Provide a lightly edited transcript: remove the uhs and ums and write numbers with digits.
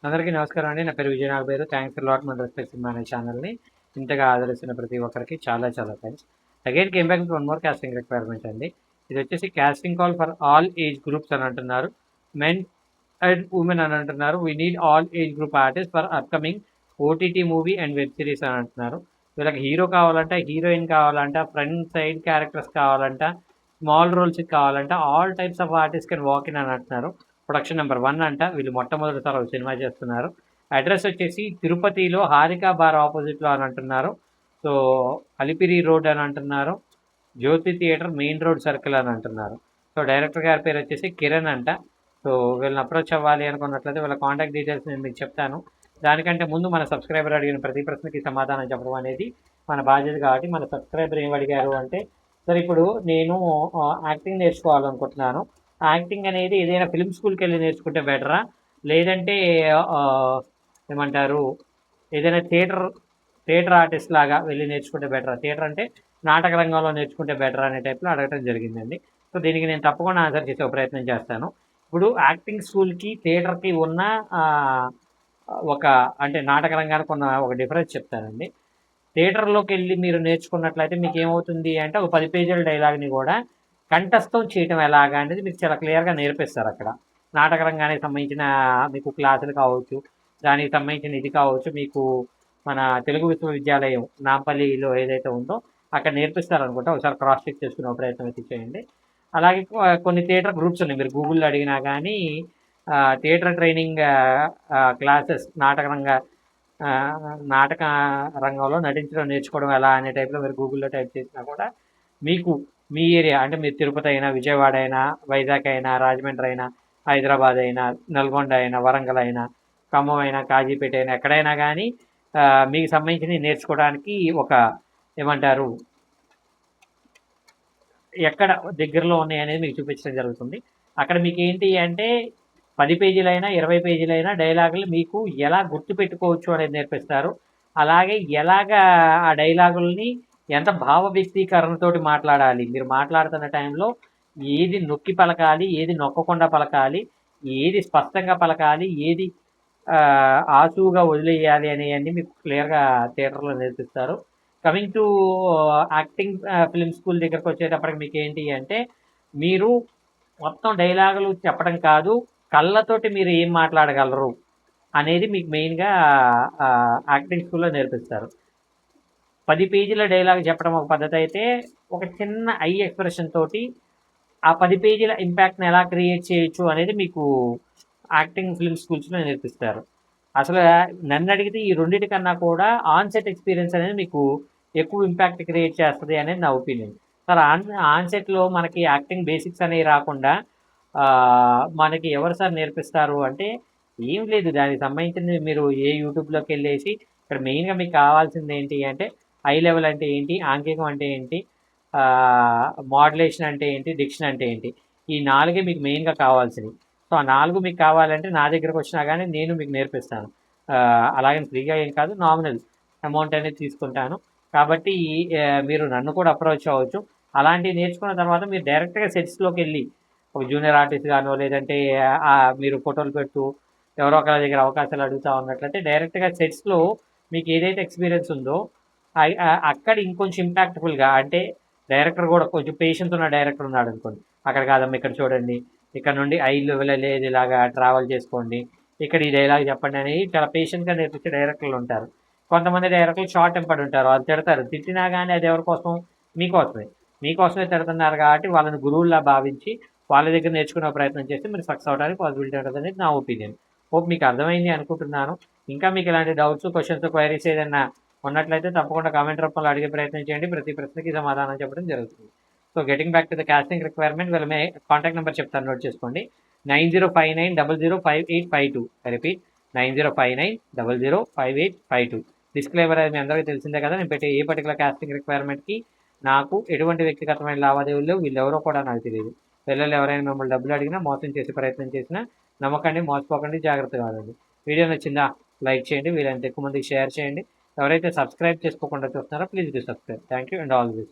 అందరికీ నమస్కారం అండి. నా పేరు Vijay Nagaberu. Thanks for lot మన రెస్పెక్ట్ సినిమా అనే ఛానల్ని ఇంతగా ఆదరిస్తున్న ప్రతి ఒక్కరికి చాలా చాలా thanks. Again came back with one more casting requirement అండి. ఇది వచ్చేసి casting call for all age groups అని అంటున్నారు. మెన్ అండ్ ఉమెన్ అని అంటున్నారు. We need all age group artist for upcoming OTT movie and web series అని అంటున్నారు. వీళ్ళకి హీరో కావాలంట, హీరోయిన్ కావాలంట, ఫ్రంట్ సైడ్ క్యారెక్టర్స్ కావాలంట, స్మాల్ రోల్స్ కావాలంట, all types of artist can walk in అని అంటున్నారు. ప్రొడక్షన్ నెంబర్ 1 అంట. వీళ్ళు మొట్టమొదటిసారి సినిమా చేస్తున్నారు. అడ్రస్ వచ్చేసి తిరుపతిలో హారికా బార్ ఆపోజిట్లో అని అంటున్నారు. సో అలిపిరి రోడ్ అని అంటున్నారు. జ్యోతి థియేటర్ మెయిన్ రోడ్ సర్కిల్ అని అంటున్నారు. సో డైరెక్టర్ గారి పేరు వచ్చేసి కిరణ్ అంట. సో వీళ్ళని అప్రోచ్ అవ్వాలి అనుకున్నట్లయితే వీళ్ళ కాంటాక్ట్ డీటెయిల్స్ నేను మీకు చెప్తాను. దానికంటే ముందు మన సబ్స్క్రైబర్ అడిగిన ప్రతి ప్రశ్నకి సమాధానం చెప్పడం అనేది మన బాధ్యత. కాబట్టి మన సబ్స్క్రైబర్ ఏం అడిగారు అంటే, సార్ ఇప్పుడు నేను యాక్టింగ్ నేర్చుకోవాలనుకుంటున్నాను. యాక్టింగ్ అనేది ఏదైనా ఫిల్మ్ స్కూల్కి వెళ్ళి నేర్చుకుంటే బెటరా, లేదంటే ఏమంటారు ఏదైనా థియేటర్ ఆర్టిస్ట్ లాగా వెళ్ళి నేర్చుకుంటే బెటరా, థియేటర్ అంటే నాటక రంగంలో నేర్చుకుంటే బెటరా అనే టైప్లో అడగటం జరిగిందండి. సో దీనికి నేను తప్పకుండా ఆన్సర్ చేసే ప్రయత్నం చేస్తాను. ఇప్పుడు యాక్టింగ్ స్కూల్కి థియేటర్కి ఉన్న ఒక అంటే నాటక రంగానికి ఉన్న ఒక డిఫరెన్స్ చెప్తానండి. థియేటర్లోకి వెళ్ళి మీరు నేర్చుకున్నట్లయితే మీకు ఏమవుతుంది అంటే, ఒక 10 పేజీల డైలాగ్ని కూడా కంఠస్థం చేయటం ఎలాగా అనేది మీకు చాలా క్లియర్గా నేర్పిస్తారు అక్కడ. నాటక రంగానికి సంబంధించిన మీకు క్లాసులు కావచ్చు, దానికి సంబంధించిన ఇది కావచ్చు, మీకు మన తెలుగు విశ్వవిద్యాలయం నాంపల్లిలో ఏదైతే ఉందో అక్కడ నేర్పిస్తారు అనుకుంటా. ఒకసారి క్రాస్ చెక్ చేసుకునే ప్రయత్నం అయితే చేయండి. అలాగే కొన్ని థియేటర్ గ్రూప్స్ ఉన్నాయి, మీరు గూగుల్లో అడిగినా కానీ థియేటర్ ట్రైనింగ్ క్లాసెస్ నాటక రంగంలో నటించడం నేర్చుకోవడం ఎలా అనే టైప్లో మీరు గూగుల్లో టైప్ చేసినా కూడా మీకు మీ ఏరియా అంటే మీరు తిరుపతి అయినా, విజయవాడ అయినా, వైజాగ్ అయినా, రాజమండ్రి అయినా, హైదరాబాద్ అయినా, నల్గొండ అయినా, వరంగల్ అయినా, ఖమ్మం అయినా, కాజీపేట అయినా, ఎక్కడైనా కానీ మీకు సంబంధించి నేర్చుకోవడానికి ఒక ఏమంటారు ఎక్కడ దగ్గరలో ఉన్నాయి అనేది మీకు చూపించడం జరుగుతుంది. అక్కడ మీకు ఏంటి అంటే 10 పేజీలైనా 20 పేజీలైనా డైలాగులు మీకు ఎలా గుర్తుపెట్టుకోవచ్చు అనేది నేర్పిస్తారు. అలాగే ఎలాగా ఆ డైలాగుల్ని ఎంత భావ వ్యక్తీకరణతోటి మాట్లాడాలి, మీరు మాట్లాడుతున్న టైంలో ఏది నొక్కి పలకాలి, ఏది నొక్కకుండా పలకాలి, ఏది స్పష్టంగా పలకాలి, ఏది ఆసువుగా వదిలేయాలి అనేవన్నీ మీకు క్లియర్గా థియేటర్లో నేర్పిస్తారు. Coming to acting film school దగ్గరకు వచ్చేటప్పటికి మీకు ఏంటి అంటే, మీరు మొత్తం డైలాగులు చెప్పడం కాదు, కళ్ళతోటి మీరు ఏం మాట్లాడగలరు అనేది మీకు మెయిన్గా యాక్టింగ్ స్కూల్లో నేర్పిస్తారు. 10 పేజీల డైలాగ్ చెప్పడం ఒక పద్ధతి అయితే, ఒక చిన్న ఐ ఎక్స్ప్రెషన్ తోటి ఆ 10 పేజీల ఇంపాక్ట్ని ఎలా క్రియేట్ చేయొచ్చు అనేది మీకు యాక్టింగ్ ఫిల్మ్ స్కూల్స్లో నేర్పిస్తారు. అసలు నన్ను అడిగితే ఈ రెండింటికన్నా కూడా ఆన్సెట్ ఎక్స్పీరియన్స్ అనేది మీకు ఎక్కువ ఇంపాక్ట్ క్రియేట్ చేస్తుంది అనేది నా ఒపీనియన్. సార్ ఆన్సెట్లో మనకి యాక్టింగ్ బేసిక్స్ అనేవి రాకుండా మనకి ఎవరు సార్ నేర్పిస్తారు అంటే, ఏం లేదు, దానికి సంబంధించింది మీరు ఏ యూట్యూబ్లోకి వెళ్ళేసి ఇక్కడ మెయిన్గా మీకు కావాల్సింది ఏంటి అంటే, ఐ లెవెల్ అంటే ఏంటి, ఆంకికం అంటే ఏంటి, మోడ్యులేషన్ అంటే ఏంటి, డిక్షన్ అంటే ఏంటి, ఈ 4 మీకు మెయిన్గా కావాల్సినవి. సో ఆ 4 మీకు కావాలంటే నా దగ్గరకు వచ్చినా కానీ నేను మీకు నేర్పిస్తాను. అలాగే ఫ్రీగా ఏం కాదు, నామినల్ అమౌంట్ అనేది తీసుకుంటాను. కాబట్టి మీరు నన్ను కూడా అప్రోచ్ అవ్వచ్చు. అలాంటివి నేర్చుకున్న తర్వాత మీరు డైరెక్ట్గా సెట్స్లోకి వెళ్ళి ఒక జూనియర్ ఆర్టిస్ట్ గానో, లేదంటే మీరు ఫోటోలు పెడుతూ ఎవరో ఒకరి దగ్గర అవకాశాలు అడుగుతూ ఉన్నట్లయితే డైరెక్ట్గా సెట్స్లో మీకు ఏదైతే ఎక్స్పీరియన్స్ ఉందో అక్కడ ఇంకొంచెం ఇంపాక్ట్ఫుల్గా, అంటే డైరెక్టర్ కూడా కొంచెం పేషెన్స్ ఉన్న డైరెక్టర్ ఉన్నాడు అనుకోండి, అక్కడ కాదమ్మా ఇక్కడ చూడండి, ఇక్కడ నుండి ఐ లెవెల్ లేదు, ఇలాగా ట్రావెల్ చేసుకోండి, ఇక్కడ ఈ డైలాగ్ చెప్పండి అని చాలా పేషెంట్గా నేర్పించే డైరెక్టర్లు ఉంటారు. కొంతమంది డైరెక్టర్లు షార్ట్ టెంపర్డ్ ఉంటారు, వాళ్ళు తిడతారు, తిట్టినా కానీ అది ఎవరి కోసం, మీకోసమే తిడుతున్నారు కాబట్టి వాళ్ళని గురువుల్లా భావించి వాళ్ళ దగ్గర నేర్చుకునే ప్రయత్నం చేస్తే మీరు సక్సెస్ అవడానికి పాసిబిలిటీ ఉంటుంది అనేది నా ఒపీనియన్. హోప్ మీకు అర్థమైంది అనుకుంటున్నాను. ఇంకా మీకు ఇలాంటి డౌట్స్, క్వశ్చన్స్, క్వైరీస్ ఏదైనా ఉన్నట్లయితే తప్పకుండా కామెంట్ రూపంలో అడిగే ప్రయత్నం చేయండి. ప్రతి ప్రశ్నకి సమాధానం చెప్పడం జరుగుతుంది. So getting back to the casting requirement, వీళ్ళ కాంటాక్ట్ నెంబర్ చెప్తాను, నోట్ చేసుకోండి. 9059005852. రిపీట్ 9059005852. డిస్క్లైమర్ అది మీ అందరికీ తెలిసిందే కదా. నేను పెట్టే ఏ పర్టికులర్ కాస్టింగ్ రిక్వైర్మెంట్కి నాకు ఎటువంటి వ్యక్తిగతమైన లావాదేవీలు వీళ్ళెవరో కూడా నాకు తెలియదు. పిల్లలు ఎవరైనా మిమ్మల్ని డబ్బులు అడిగినా, మోసం చేసే ప్రయత్నం చేసినా నమ్మకండి, మోసపోకండి, జాగ్రత్తగా ఉండండి. వీడియో నచ్చిందా లైక్ చేయండి, వీలైనంత ఎక్కువ మందికి షేర్ చేయండి. ఎవరైతే సబ్స్క్రైబ్ చేసుకోకుండా చూస్తున్నారో please do subscribe. Thank you and all this.